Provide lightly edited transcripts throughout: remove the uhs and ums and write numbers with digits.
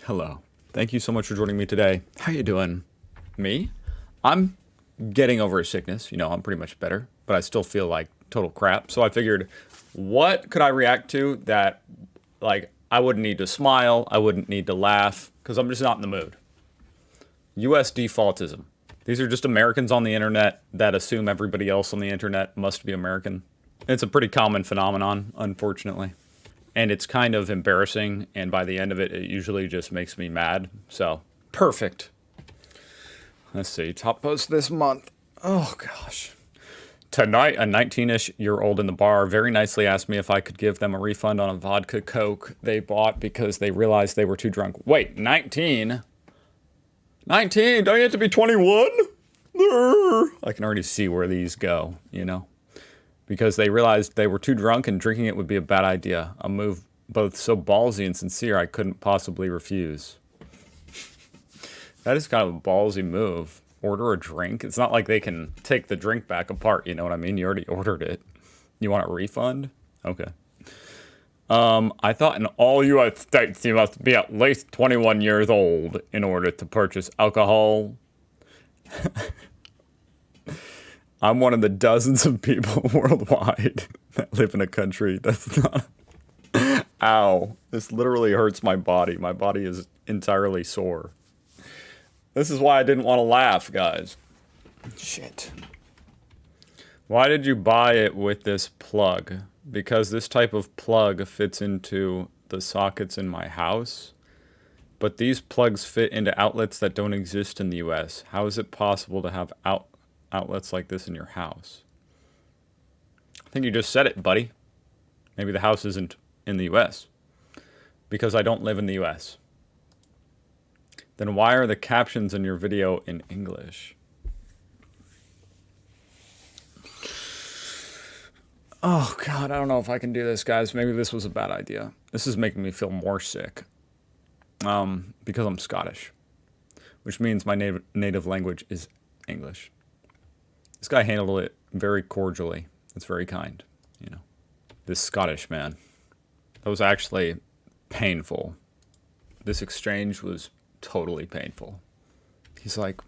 Hello. Thank you so much for joining me today. How you doing? Me? I'm getting over a sickness. You know, I'm pretty much better, but I still feel like total crap. So I figured, what could I react to that, like, I wouldn't need to smile, I wouldn't need to laugh, because I'm just not in the mood. US defaultism. These are just Americans on the internet that assume everybody else on the internet must be American. It's a pretty common phenomenon, unfortunately. And it's kind of embarrassing, and by the end of it, it usually just makes me mad. So, perfect. Let's see, top post this month. Oh, gosh. Tonight, a 19-ish-year-old in the bar very nicely asked me if I could give them a refund on a vodka Coke they bought because they realized they were too drunk. Wait, 19? 19? Don't you have to be 21? I can already see where these go, you know? Because they realized they were too drunk and drinking it would be a bad idea. A move both so ballsy and sincere I couldn't possibly refuse. That is kind of a ballsy move. Order a drink. It's not like they can take the drink back apart, you know what I mean? You already ordered it. You want a refund? Okay. I thought in all U.S. states you must be at least 21 years old in order to purchase alcohol. I'm one of the dozens of people worldwide that live in a country that's not... Ow. This literally hurts my body. My body is entirely sore. This is why I didn't want to laugh, guys. Shit. Why did you buy it with this plug? Because this type of plug fits into the sockets in my house. But these plugs fit into outlets that don't exist in the US. How is it possible to have outlets like this in your house? I think you just said it, buddy. Maybe the house isn't in the US. Because I don't live in the US. Then why are the captions in your video in English? Oh, God, I don't know if I can do this, guys. Maybe this was a bad idea. This is making me feel more sick. Because I'm Scottish. Which means my native language is English. This guy handled it very cordially. It's very kind, you know. This Scottish man. That was actually painful. This exchange was totally painful. He's like,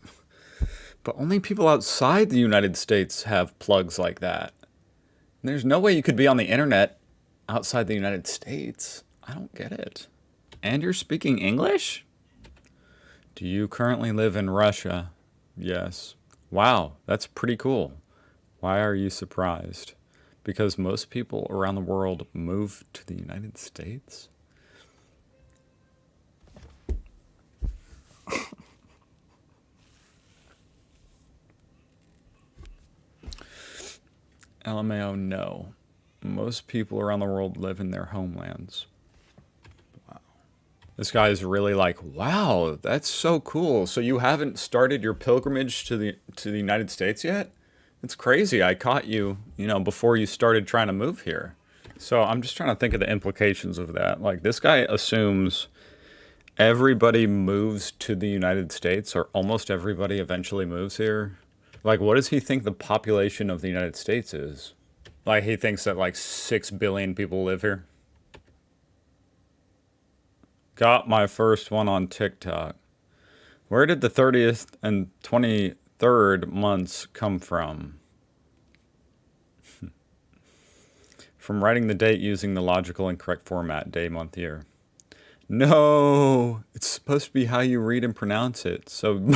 but only people outside the United States have plugs like that. And there's no way you could be on the internet outside the United States. I don't get it. And you're speaking English? Do you currently live in Russia? Yes. Wow, that's pretty cool. Why are you surprised? Because most people around the world move to the United States? LMAO, no. Most people around the world live in their homelands. Wow. This guy is really like, wow, that's so cool. So you haven't started your pilgrimage to the United States yet? It's crazy. I caught you, you know, before you started trying to move here. So I'm just trying to think of the implications of that. Like, this guy assumes everybody moves to the United States, or almost everybody eventually moves here. Like, what does he think the population of the United States is? Like, he thinks that, like, 6 billion people live here? Got my first one on TikTok. Where did the 30th and 23rd months come from? From writing the date using the logical and correct format, day, month, year. No! It's supposed to be how you read and pronounce it, so...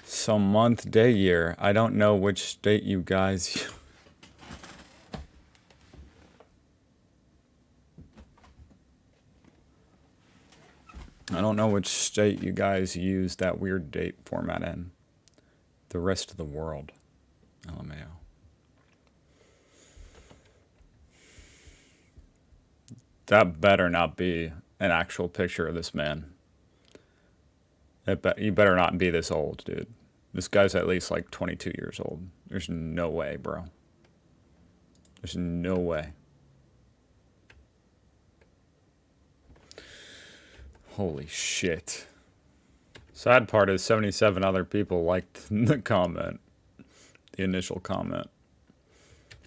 So month, day, year. I don't know which state you guys... I don't know which state you guys use that weird date format in. The rest of the world. LMAO. That better not be an actual picture of this man. You better not be this old, dude. This guy's at least like 22 years old. There's no way, bro. There's no way. Holy shit. Sad part is 77 other people liked the comment. The initial comment.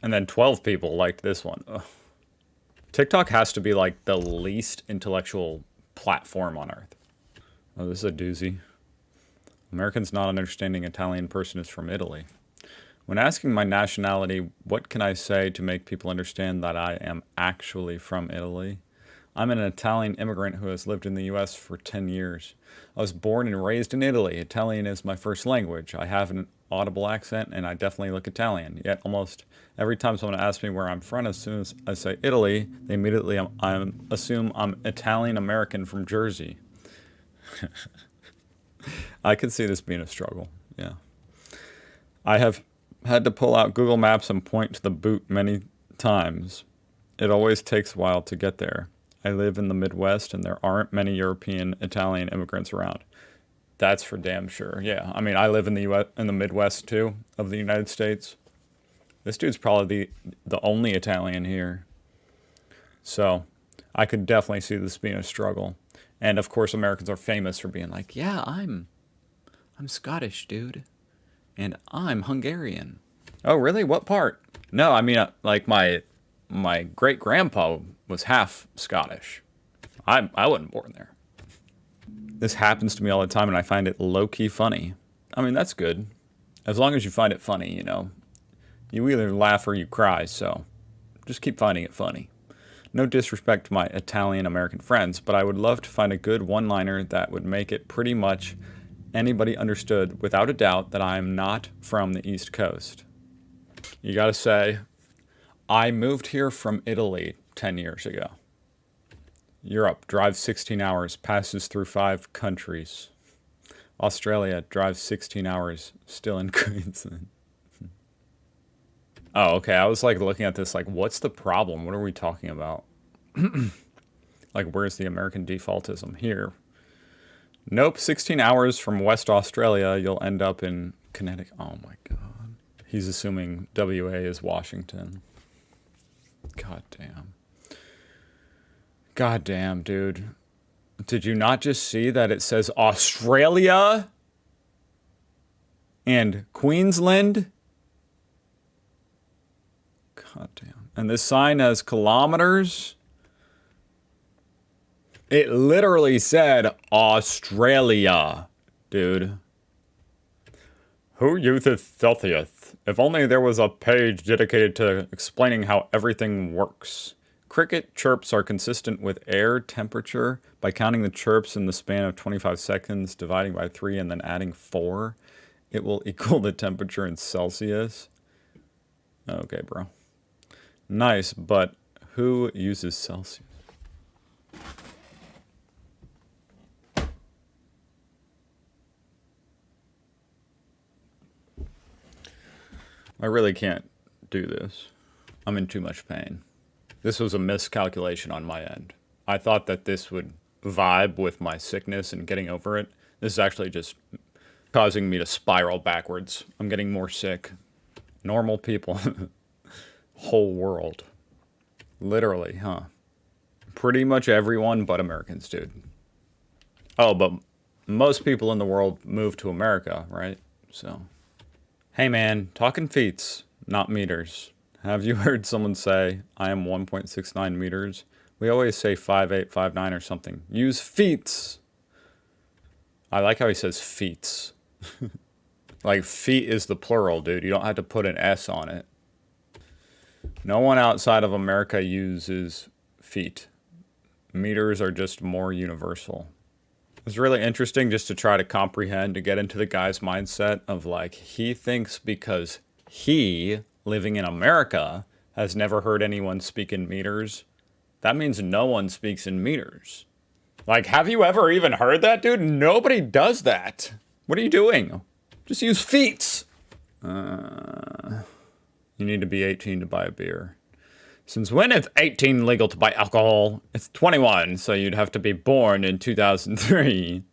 And then 12 people liked this one. Ugh. TikTok has to be like the least intellectual platform on earth. Oh, this is a doozy. American's not an understanding Italian person is from Italy. When asking my nationality, what can I say to make people understand that I am actually from Italy? I'm an Italian immigrant who has lived in the US for 10 years. I was born and raised in Italy. Italian is my first language. I have an audible accent and I definitely look Italian. Yet almost every time someone asks me where I'm from, as soon as I say Italy, they immediately assume I'm Italian American from Jersey. I could see this being a struggle, yeah. I have had to pull out Google Maps and point to the boot many times. It always takes a while to get there. I live in the Midwest and there aren't many European Italian immigrants around. That's for damn sure, yeah. I mean, I live in the in the Midwest too, of the United States. This dude's probably the only Italian here. So I could definitely see this being a struggle. And of course, Americans are famous for being like, yeah, I'm Scottish, dude. And I'm Hungarian. Oh, really? What part? No, I mean, like my great-grandpa was half Scottish. I wasn't born there. This happens to me all the time, and I find it low-key funny. I mean, that's good. As long as you find it funny, you know. You either laugh or you cry, so just keep finding it funny. No disrespect to my Italian-American friends, but I would love to find a good one-liner that would make it pretty much anybody understood without a doubt that I am not from the East Coast. You gotta say, I moved here from Italy 10 years ago. Europe, drives 16 hours, passes through 5 countries. Australia, drives 16 hours, still in Queensland. Oh, okay, I was like looking at this like, what's the problem? What are we talking about? Like, where's the American defaultism? Here. Nope, 16 hours from West Australia, you'll end up in Connecticut. Oh my god. He's assuming WA is Washington. God damn. God damn, dude. Did you not just see that it says Australia and Queensland? God damn. And this sign has kilometers. It literally said Australia, dude. Who useth Celsius? If only there was a page dedicated to explaining how everything works. Cricket chirps are consistent with air temperature. By counting the chirps in the span of 25 seconds, dividing by 3, and then adding 4, it will equal the temperature in Celsius. Okay, bro. Nice, but who uses Celsius? I really can't do this. I'm in too much pain. This was a miscalculation on my end. I thought that this would vibe with my sickness and getting over it. This is actually just causing me to spiral backwards. I'm getting more sick. Normal people. Whole world. Literally, huh? Pretty much everyone but Americans, dude. Oh, but most people in the world move to America, right? So... Hey man, talking feets, not meters. Have you heard someone say, I am 1.69 meters? We always say 5'8", 5'9", or something. Use feets. I like how he says feets. Like, feet is the plural, dude. You don't have to put an S on it. No one outside of America uses feet. Meters are just more universal. It's really interesting just to try to comprehend, to get into the guy's mindset of like, he thinks because he, living in America, has never heard anyone speak in meters. That means no one speaks in meters. Like, have you ever even heard that, dude? Nobody does that. What are you doing? Just use feet. You need to be 18 to buy a beer. Since when is 18 legal to buy alcohol? It's 21, so you'd have to be born in 2003.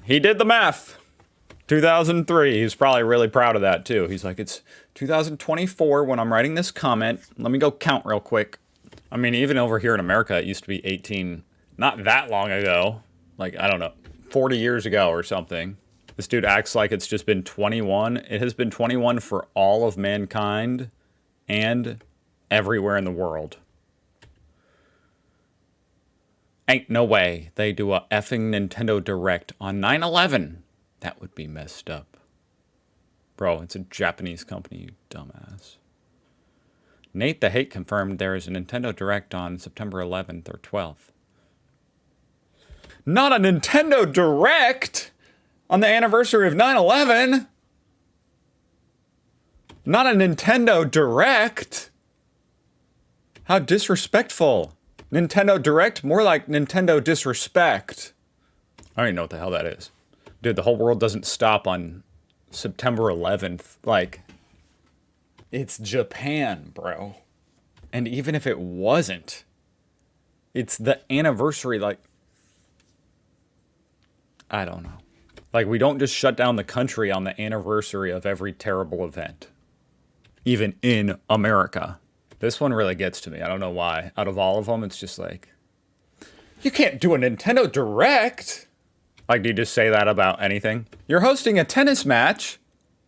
He did the math. 2003. He's probably really proud of that, too. He's like, it's 2024 when I'm writing this comment. Let me go count real quick. I mean, even over here in America, it used to be 18 not that long ago. Like, I don't know, 40 years ago or something. This dude acts like it's just been 21. It has been 21 for all of mankind and... everywhere in the world. Ain't no way they do a effing Nintendo Direct on 9/11. That would be messed up. Bro, it's a Japanese company, you dumbass. Nate the Hate confirmed there is a Nintendo Direct on September 11th or 12th. Not a Nintendo Direct on the anniversary of 9/11. Not a Nintendo Direct. How disrespectful. Nintendo Direct, more like Nintendo Disrespect. I don't even know what the hell that is. Dude, the whole world doesn't stop on September 11th. Like, it's Japan, bro. And even if it wasn't, it's the anniversary, like, I don't know. Like, we don't just shut down the country on the anniversary of every terrible event. Even in America. This one really gets to me. I don't know why. Out of all of them, it's just like, you can't do a Nintendo Direct. Like, do you just say that about anything? You're hosting a tennis match.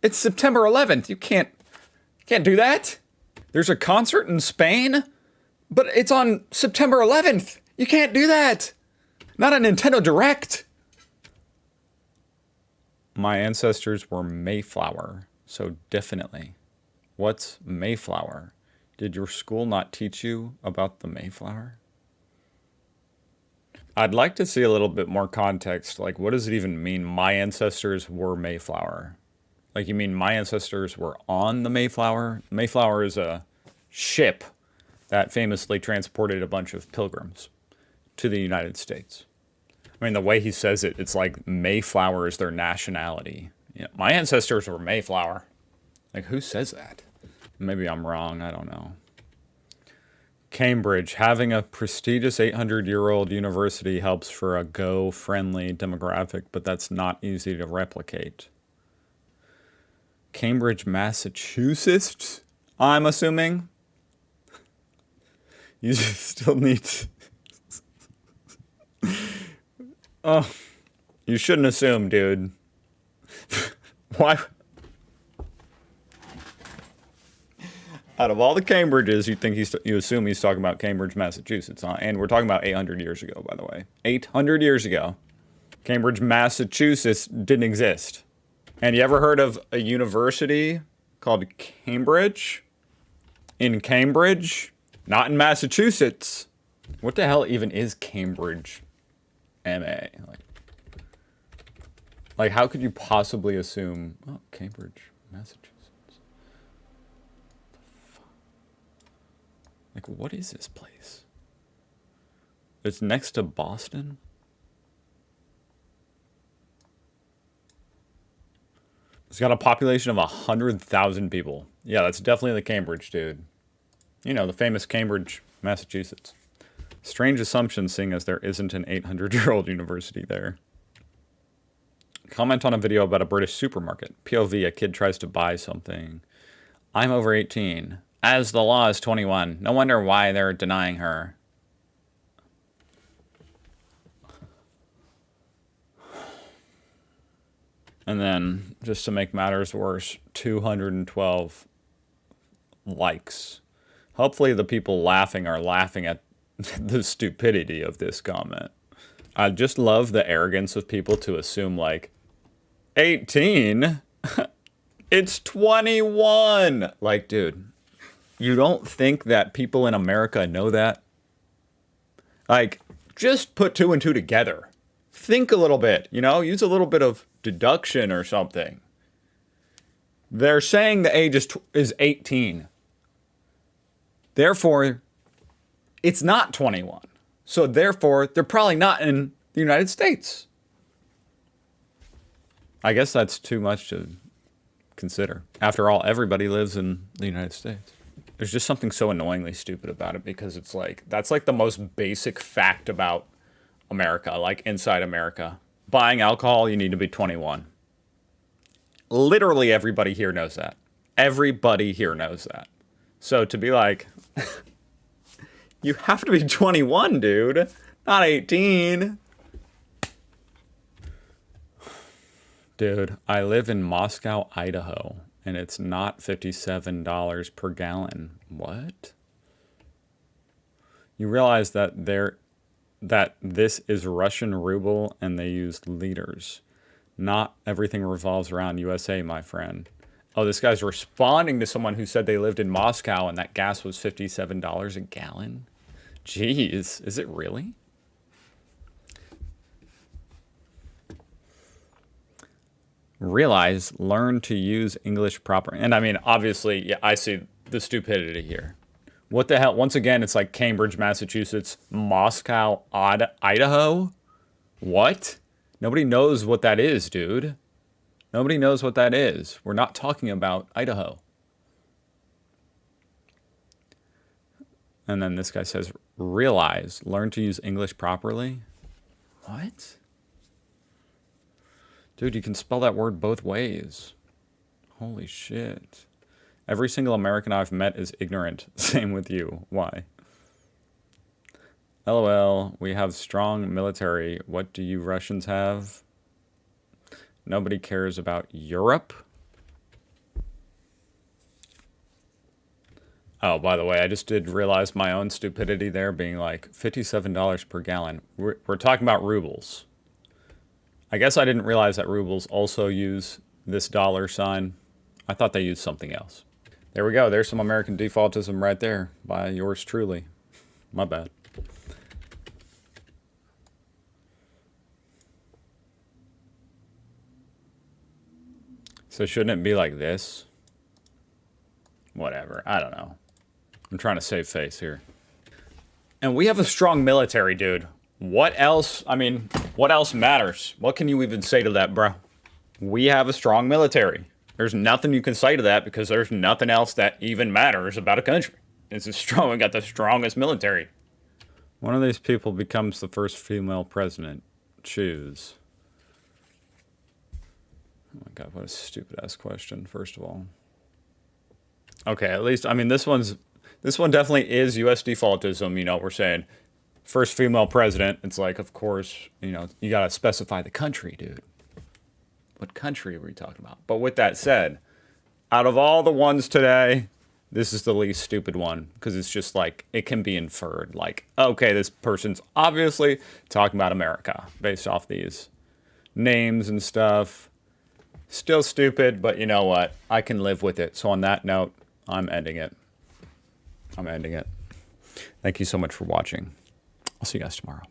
It's September 11th. You can't do that. There's a concert in Spain, but it's on September 11th. You can't do that. Not a Nintendo Direct. My ancestors were Mayflower, so definitely. What's Mayflower? Did your school not teach you about the Mayflower? I'd like to see a little bit more context. Like, what does it even mean, my ancestors were Mayflower? Like, you mean my ancestors were on the Mayflower? Mayflower is a ship that famously transported a bunch of pilgrims to the United States. I mean, the way he says it, it's like Mayflower is their nationality. Yeah, my ancestors were Mayflower. Like, who says that? Maybe I'm wrong. I don't know. Cambridge. Having a prestigious 800-year-old university helps for a go-friendly demographic, but that's not easy to replicate. Cambridge, Massachusetts, I'm assuming. You still need to... Oh, you shouldn't assume, dude. Why? Out of all the Cambridges, you assume he's talking about Cambridge, Massachusetts, huh? And we're talking about 800 years ago, by the way. 800 years ago, Cambridge, Massachusetts didn't exist. And you ever heard of a university called Cambridge? In Cambridge? Not in Massachusetts. What the hell even is Cambridge MA? Like, how could you possibly assume, oh, Cambridge, Massachusetts? Like, what is this place? It's next to Boston? It's got a population of 100,000 people. Yeah, that's definitely the Cambridge, dude. You know, the famous Cambridge, Massachusetts. Strange assumption, seeing as there isn't an 800-year-old university there. Comment on a video about a British supermarket. POV, a kid tries to buy something. I'm over 18. As the law is 21. No wonder why they're denying her. And then, just to make matters worse, 212 likes. Hopefully the people laughing are laughing at the stupidity of this comment. I just love the arrogance of people to assume, like, 18? It's 21! Like, dude, you don't think that people in America know that? Like, just put two and two together. Think a little bit, you know? Use a little bit of deduction or something. They're saying the age is 18. Therefore, it's not 21. So therefore, they're probably not in the United States. I guess that's too much to consider. After all, everybody lives in the United States. There's just something so annoyingly stupid about it because it's like, that's like the most basic fact about America, like inside America. Buying alcohol, you need to be 21. Literally everybody here knows that. Everybody here knows that. So to be like, you have to be 21, dude, not 18. Dude, I live in Moscow, Idaho, and it's not $57 per gallon. What? You realize that there that this is Russian ruble and they use liters. Not everything revolves around USA, my friend. Oh, this guy's responding to someone who said they lived in Moscow and that gas was $57 a gallon. Jeez, is it really? Realize, learn to use English proper. And I mean, obviously, yeah, I see the stupidity here. What the hell? Once again, it's like Cambridge, Massachusetts, Moscow, Idaho. What? Nobody knows what that is, dude. Nobody knows what that is. We're not talking about Idaho. And then this guy says, realize, learn to use English properly. What? Dude, you can spell that word both ways. Holy shit. Every single American I've met is ignorant. Same with you. Why? LOL, we have strong military. What do you Russians have? Nobody cares about Europe? Oh, by the way, I just did realize my own stupidity there, being like $57 per gallon. We're talking about rubles. I guess I didn't realize that rubles also use this dollar sign. I thought they used something else. There we go. There's some American defaultism right there by yours truly. My bad. So shouldn't it be like this? Whatever. I don't know. I'm trying to save face here. And we have a strong military, dude. What else? I mean, what else matters? What can you even say to that, bro? We have a strong military. There's nothing you can say to that because there's nothing else that even matters about a country. It's strong. We got the strongest military. One of these people becomes the first female president. Choose. Oh my God, what a stupid ass question, first of all. Okay, at least, I mean, this one definitely is US defaultism. You know, we're saying first female president. It's like, of course, you know, you got to specify the country, dude. What country are we talking about? But with that said, out of all the ones today, this is the least stupid one because it's just like, it can be inferred. Like, okay, this person's obviously talking about America based off these names and stuff. Still stupid, but you know what? I can live with it. So on that note, I'm ending it. Thank you so much for watching. I'll see you guys tomorrow.